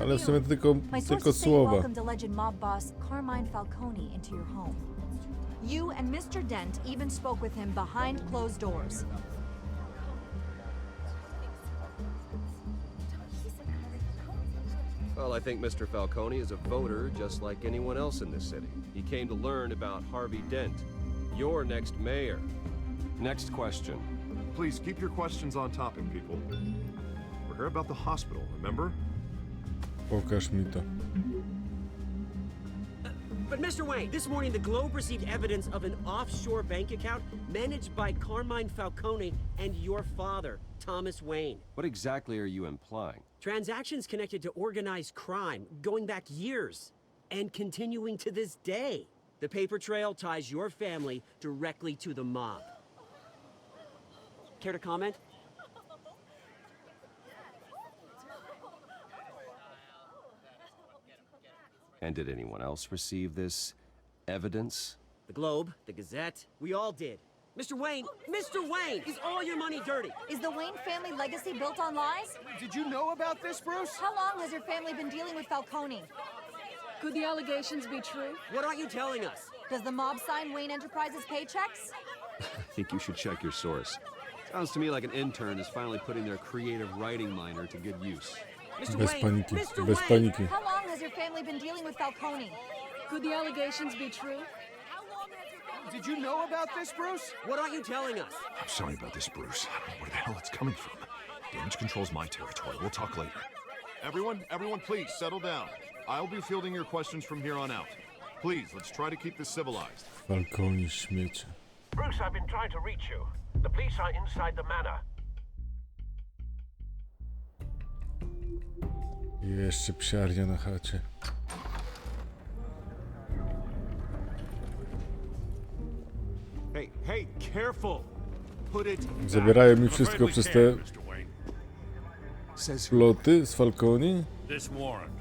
S1: ale w sumie tylko słowa.
S15: welcomed alleged mob boss Carmine Falcone into your home. You and Mr. Dent even spoke with him behind closed doors.
S8: Well, I think Mr. Falcone is a voter just like anyone else in this city. He came to learn about Harvey Dent, your next mayor. Next question.
S4: Please keep your questions on topic, people. We're here about the hospital, remember?
S1: Pokaż mi to.
S14: But Mr. Wayne, this morning the Globe received evidence of an offshore bank account managed by Carmine Falcone and your father, Thomas Wayne.
S8: What exactly are you implying?
S14: Transactions connected to organized crime going back years and continuing to this day. The paper trail ties your family directly to the mob. Care to comment?
S8: And did anyone else receive this evidence?
S14: The Globe, the Gazette, we all did. Mr. Wayne, is all your money dirty?
S15: Is the Wayne family legacy built on lies?
S3: Did you know about this, Bruce?
S15: How long has your family been dealing with Falcone?
S11: Could the allegations be true?
S14: What aren't you telling us?
S15: Does the mob sign Wayne Enterprises paychecks?
S8: I think you should check your source. Sounds to me like an intern is finally putting their creative writing minor to good use.
S1: Bez paniki, bez paniki.
S15: How long has your family been dealing with Falcone?
S11: Could the allegations be true?
S3: Did you know about this, Bruce?
S14: What aren't you telling us?
S4: I'm sorry about this, Bruce. I don't know where the hell it's coming from. Damage control's my territory. We'll talk later. Everyone, please settle down. I'll be fielding your questions from here on out. Please, let's try to keep this civilized.
S1: Falcone śmiecie.
S2: Bruce, I've been trying to reach you. The police are inside the manor.
S1: Jeszcze psiarnia na chacie.
S8: Hey, careful! Put it back.
S1: Zabierają mi wszystko przez te ploty z Falcone?
S16: This warrant.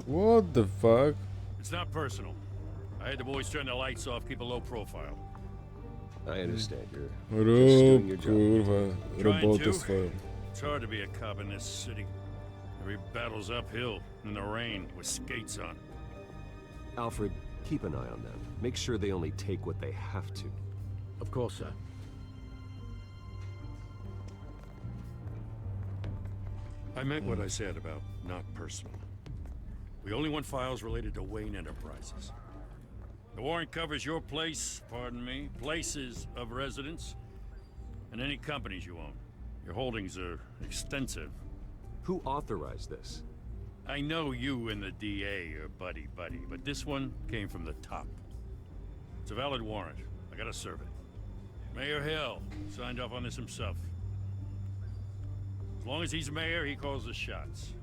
S1: What the fuck?
S16: It's not personal. I had the boys turn the lights off, keep a low profile.
S8: I understand. You're just doing your
S1: Rób,
S8: job.
S1: kurwa,
S16: Trying
S1: robotę
S16: to.
S1: swoją.
S16: It's hard to be a cop in this city. Every battle's uphill, in the rain, with skates on.
S8: Alfred, keep an eye on them. Make sure they only take what they have to.
S2: Of course, sir.
S16: I meant what I said about not personal. We only want files related to Wayne Enterprises. The warrant covers your place, pardon me, places of residence, and any companies you own. Your holdings are extensive.
S8: Who authorized this?
S16: I know you and the DA are buddy-buddy, but this one came from the top. It's a valid warrant. I gotta serve it. Mayor Hill signed off on this himself. As long as he's mayor, he calls the shots.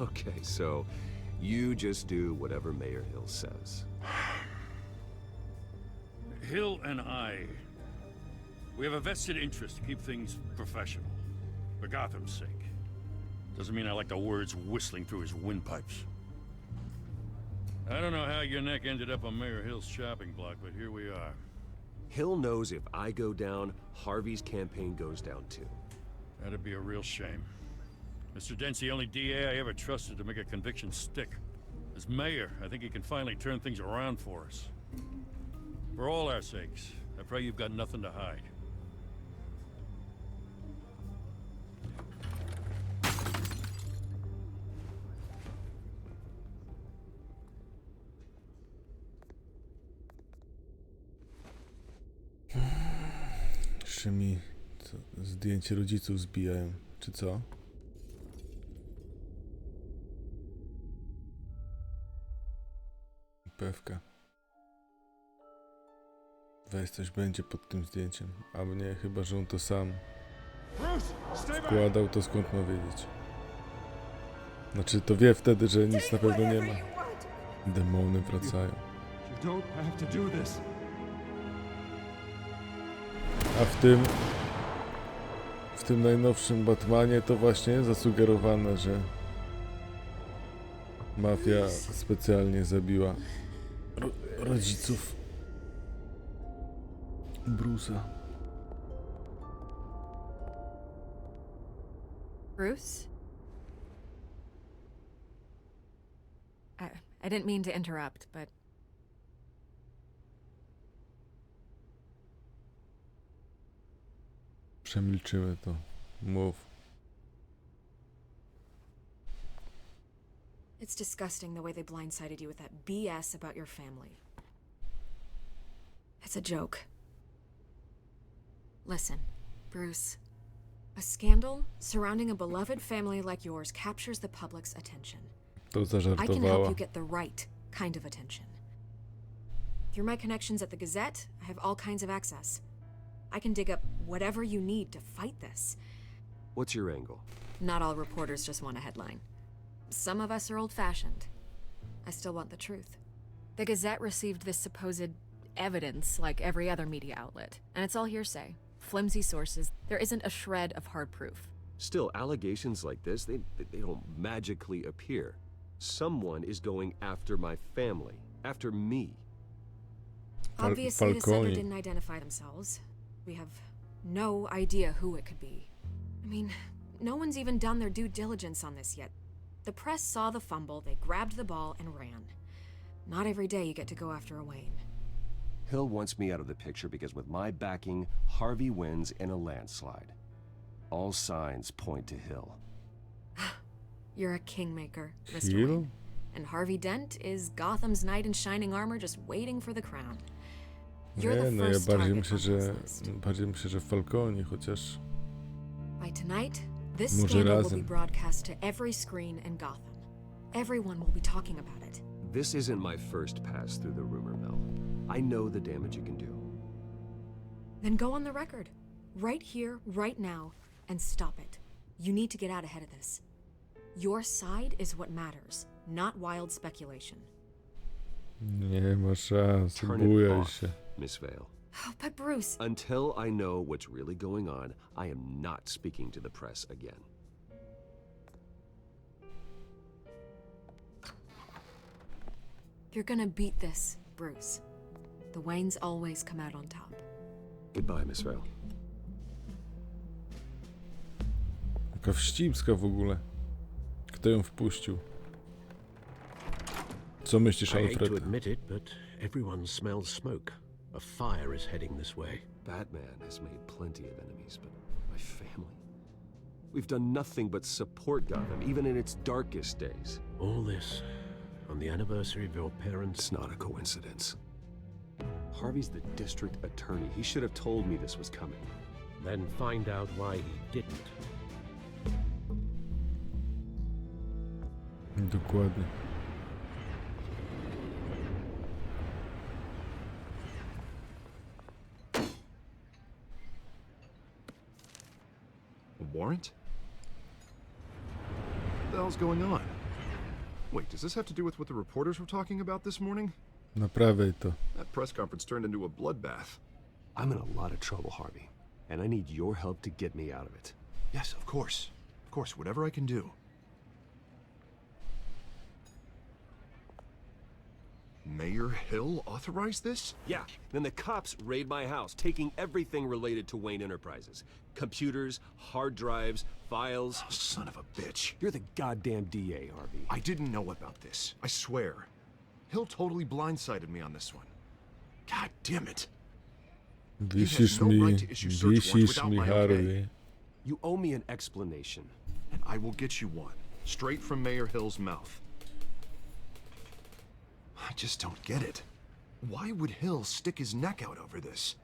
S8: Okay, so you just do whatever Mayor Hill says.
S16: Hill and we have a vested interest to keep things professional. For Gotham's sake. Doesn't mean I like the words whistling through his windpipes. I don't know how your neck ended up on Mayor Hill's shopping block, but here we are.
S8: Hill knows if I go down, Harvey's campaign goes down too.
S16: That'd be a real shame. Mr. Dent's the only DA I ever trusted to make a conviction stick. As mayor, I think he can finally turn things around for us. For all our sakes, I pray you've got nothing to hide.
S1: Jeszcze mi zdjęcie rodziców zbijają, czy co? Pewka. Weź coś będzie pod tym zdjęciem, a mnie chyba, że on to sam wkładał, to skąd ma wiedzieć? Znaczy to wie wtedy, że nic na pewno nie ma. Demony wracają. A w tym najnowszym Batmanie to właśnie zasugerowane, że mafia specjalnie zabiła rodziców Bruce'a.
S11: Bruce? I didn't mean to interrupt, but...
S1: Przemilczymy to. Mów.
S11: It's disgusting the way they blindsided you with that BS about your family. It's a joke. Listen, Bruce. A scandal surrounding a beloved family like yours captures the public's attention.
S1: To
S11: I can help
S1: zażartowała.
S11: you get the right kind of attention. Through my connections at the Gazette, I have all kinds of access. I can dig up whatever you need to fight this.
S8: What's your angle?
S11: Not all reporters just want a headline. Some of us are old-fashioned. I still want the truth. The Gazette received this supposed evidence like every other media outlet, and it's all hearsay. Flimsy sources. There isn't a shred of hard proof.
S8: Still, allegations like this, they don't magically appear. Someone is going after my family, after me.
S11: Obviously, the sender
S1: Falcone.
S11: didn't identify themselves. We have no idea who it could be. I mean, no one's even done their due diligence on this yet. The press saw the fumble, they grabbed the ball and ran. Not every day you get to go after a Wayne.
S8: Hill wants me out of the picture because with my backing, Harvey wins in a landslide. All signs point to Hill.
S11: You're a kingmaker, Mr.
S1: Hill?
S11: Wayne. And Harvey Dent is Gotham's knight in shining armor just waiting for the crown. You're
S1: Nie,
S11: the
S1: no ja
S11: first
S1: bardziej
S11: target
S1: myślę,
S11: on
S1: że
S11: this list.
S1: Falcone, chociaż
S11: By tonight, this
S1: Może
S11: scandal will be
S1: razem.
S11: broadcast to every screen in Gotham. Everyone will be talking about it.
S8: This isn't my first pass through the rumor mill. I know the damage it can do.
S11: Then go on the record. Right here, right now, and stop it. You need to get out ahead of this. Your side is what matters, not wild speculation.
S1: nie ma szans,
S8: Turn it
S1: bujaj
S8: off,
S1: się.
S8: Miss Vale.
S11: Oh, but Bruce...
S8: Until I know what's really going on, I am not speaking to the press again.
S11: You're gonna beat this, Bruce. The Waynes always come out on top.
S8: Goodbye, Miss Vale.
S1: Jaka wścibska w ogóle. Kto ją wpuścił? Co myślisz,
S2: I hate to
S1: Alfred?
S2: admit it, but everyone smells smoke. A fire is heading this way.
S8: Batman has made plenty of enemies, but my family... We've done nothing but support Gotham, even in its darkest days.
S2: All this on the anniversary of your parents'
S8: It's not a coincidence. Harvey's the district attorney. He should have told me this was coming.
S2: Then find out why he didn't.
S1: Dokładnie.
S4: warrant? What the hell's going on? Wait, does this have to do with what the reporters were talking about this morning?
S1: Naprawiaj to.
S4: That press conference turned into a bloodbath.
S8: I'm in a lot of trouble, Harvey, and I need your help to get me out of it.
S4: Yes, of course. Of course, whatever I can do. Mayor Hill authorized this?
S8: Yeah, then the cops raid my house, taking everything related to Wayne Enterprises. Computers, hard drives, files.
S4: Oh, son of a bitch.
S8: You're the goddamn DA, Harvey.
S4: I didn't know about this. I swear. Hill totally blindsided me on this one. God damn it.
S1: Wisisz mi, Harvey.
S8: You owe me an explanation.
S4: And I will get you one, straight from Mayor Hill's mouth. I just don't get it. Why would Hill stick his neck out over this?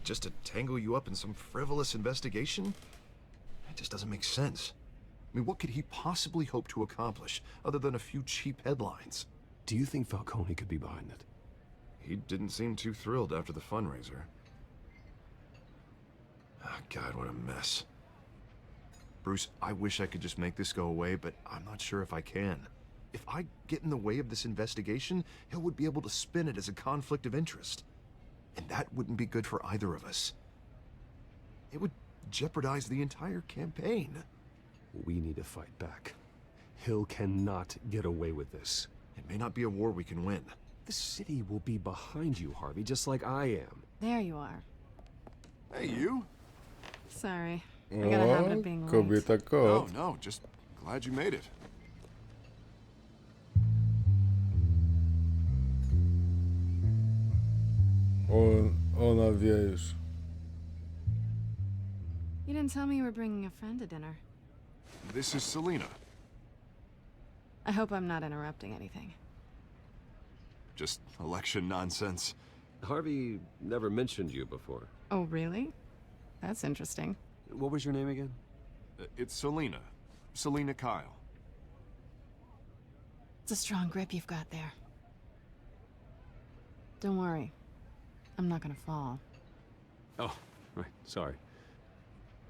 S4: Just to tangle you up in some frivolous investigation? It just doesn't make sense. I mean, what could he possibly hope to accomplish other than a few cheap headlines?
S8: Do you think Falcone could be behind it?
S4: He didn't seem too thrilled after the fundraiser. Oh, God, what a mess. Bruce, I wish I could just make this go away, but I'm not sure if I can. If I get in the way of this investigation, Hill would be able to spin it as a conflict of interest. And that wouldn't be good for either of us. It would jeopardize the entire campaign.
S8: We need to fight back. Hill cannot get away with this.
S4: It may not be a war we can win.
S8: The city will be behind you, Harvey, just like I am.
S7: There you are.
S4: Hey, you?
S7: Sorry. I got a habit of being late.
S1: Kobieta kot.
S4: No, just glad you made it.
S1: Ona wie już.
S7: You didn't tell me you were bringing a friend to dinner.
S4: This is Selena.
S7: I hope I'm not interrupting anything.
S4: Just election nonsense.
S8: Harvey never mentioned you before.
S7: Oh, really? That's interesting.
S8: What was your name again?
S4: It's Selena. Selena Kyle.
S7: It's a strong grip you've got there. Don't worry. I'm not gonna fall.
S8: Oh, right. Sorry.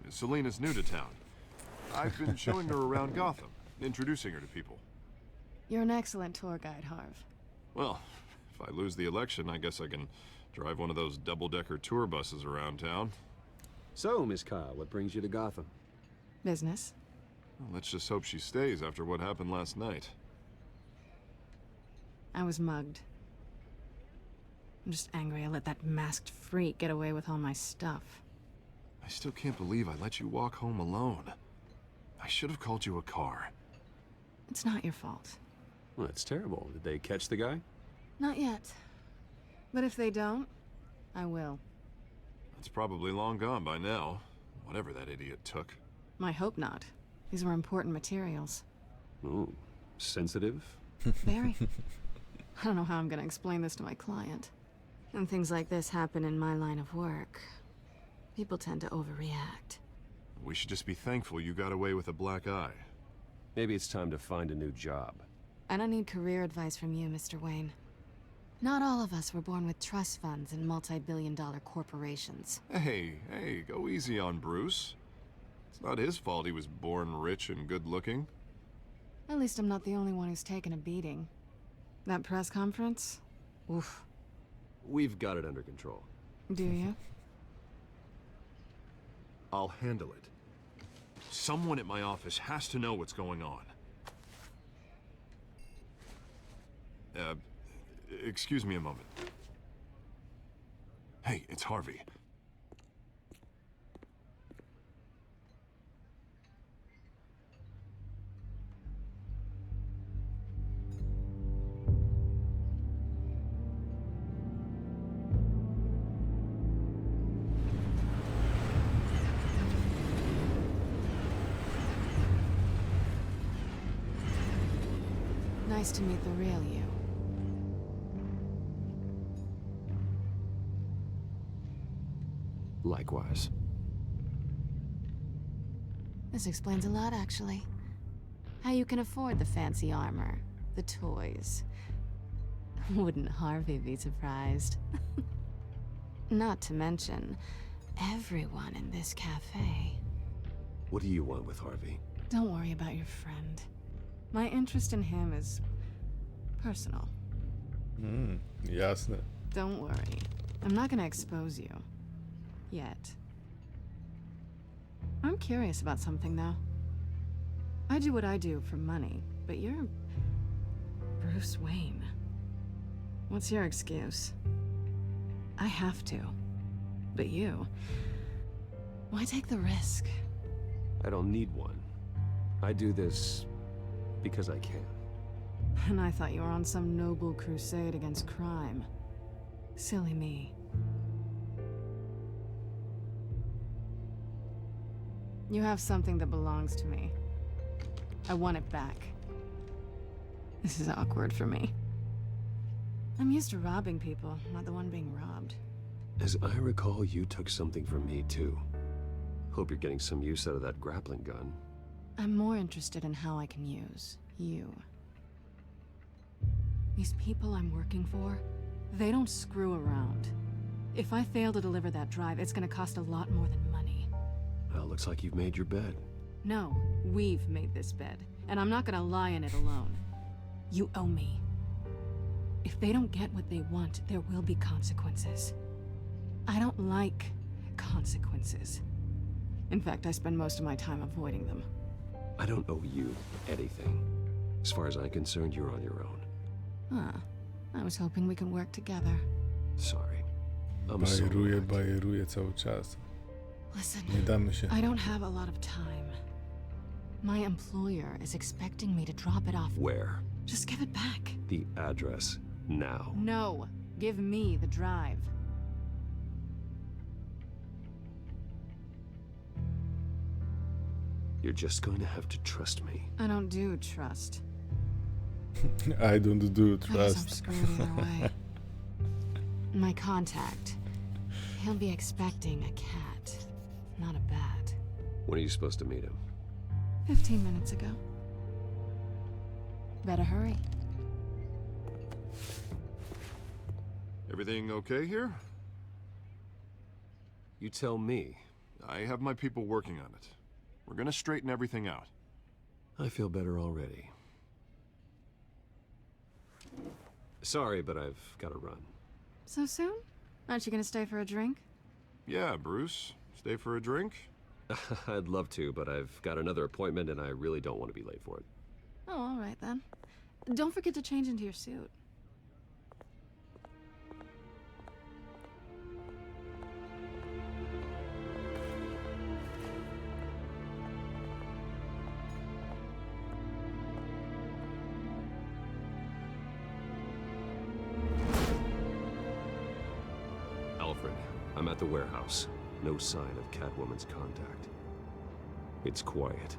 S4: Selena's new to town. I've been showing her around Gotham, introducing her to people.
S7: You're an excellent tour guide, Harv.
S4: Well, if I lose the election, I guess I can drive one of those double-decker tour buses around town.
S8: So, Miss Kyle, what brings you to Gotham?
S7: Business.
S4: Well, let's just hope she stays after what happened last night.
S7: I was mugged. I'm just angry I let that masked freak get away with all my stuff.
S4: I still can't believe I let you walk home alone. I should have called you a car.
S7: It's not your fault.
S8: Well, that's terrible. Did they catch the guy?
S7: Not yet. But if they don't, I will.
S4: It's probably long gone by now, whatever that idiot took.
S7: I hope not. These were important materials.
S8: Ooh, sensitive?
S7: Very. I don't know how I'm gonna explain this to my client. When things like this happen in my line of work, people tend to overreact.
S4: We should just be thankful you got away with a black eye.
S8: Maybe it's time to find a new job.
S7: I don't need career advice from you, Mr. Wayne. Not all of us were born with trust funds and multi-billion-dollar corporations.
S4: Hey, go easy on Bruce. It's not his fault he was born rich and good-looking.
S7: At least I'm not the only one who's taken a beating. That press conference? Oof.
S8: We've got it under control.
S7: Do you?
S4: I'll handle it. Someone at my office has to know what's going on. Excuse me a moment. Hey, it's Harvey.
S7: Nice to meet the real you.
S8: Likewise.
S7: This explains a lot, actually. How you can afford the fancy armor, the toys. Wouldn't Harvey be surprised? Not to mention, everyone in this cafe.
S8: What do you want with Harvey?
S7: Don't worry about your friend. My interest in him is personal.
S1: Jasne.
S7: Don't worry. I'm not gonna expose you. Yet. I'm curious about something, though. I do what I do for money, but you're Bruce Wayne. What's your excuse? I have to. But you... why take the risk?
S8: I don't need one. I do this because I can.
S7: And I thought you were on some noble crusade against crime. Silly me. You have something that belongs to me. I want it back. This is awkward for me. I'm used to robbing people, not the one being robbed.
S8: As I recall, you took something from me, too. Hope you're getting some use out of that grappling gun.
S7: I'm more interested in how I can use you. These people I'm working for, they don't screw around. If I fail to deliver that drive, it's gonna cost a lot more than money.
S8: Well, looks like you've made your bed.
S7: No, we've made this bed, and I'm not gonna lie in it alone. You owe me. If they don't get what they want, there will be consequences. I don't like consequences. In fact, I spend most of my time avoiding them.
S8: I don't owe you anything. As far as I'm concerned, you're on your own.
S7: Huh. I was hoping we could work together.
S8: Sorry. I'm sorry.
S1: Bajeruje cały czas.
S7: Listen,
S1: Nie damy się.
S7: I don't have a lot of time. My employer is expecting me to drop it off.
S8: Where?
S7: Just give it back.
S8: The address, now.
S7: No, give me the drive.
S8: You're just going to have to trust me.
S7: I don't do trust.
S1: I don't do
S7: I guess I'm
S1: trust.
S7: screwed either way. My contact. He'll be expecting a cat, not a bat.
S8: When are you supposed to meet him?
S7: 15 minutes ago. Better hurry.
S4: Everything okay here?
S8: You tell me.
S4: I have my people working on it. We're gonna straighten everything out.
S8: I feel better already. Sorry, but I've got to run.
S7: So soon? Aren't you gonna stay for a drink?
S4: Yeah, Bruce. Stay for a drink?
S8: I'd love to, but I've got another appointment and I really don't want to be late for it.
S7: Oh, all right then. Don't forget to change into your suit.
S8: Alfred, I'm at the warehouse. No sign of Catwoman's contact. It's quiet.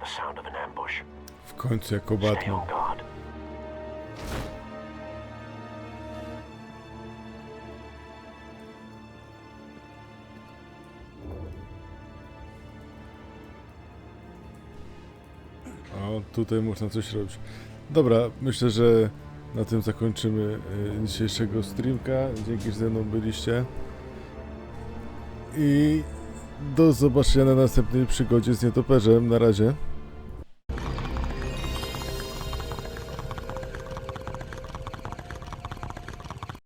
S2: The sound of an ambush.
S1: W końcu jako
S2: Stay
S1: Batman.
S2: on guard.
S1: O, tutaj można coś robić. Dobra, myślę, że na tym zakończymy dzisiejszego streamka. Dzięki, że ze mną byliście. I do zobaczenia na następnej przygodzie z nietoperzem. Na razie.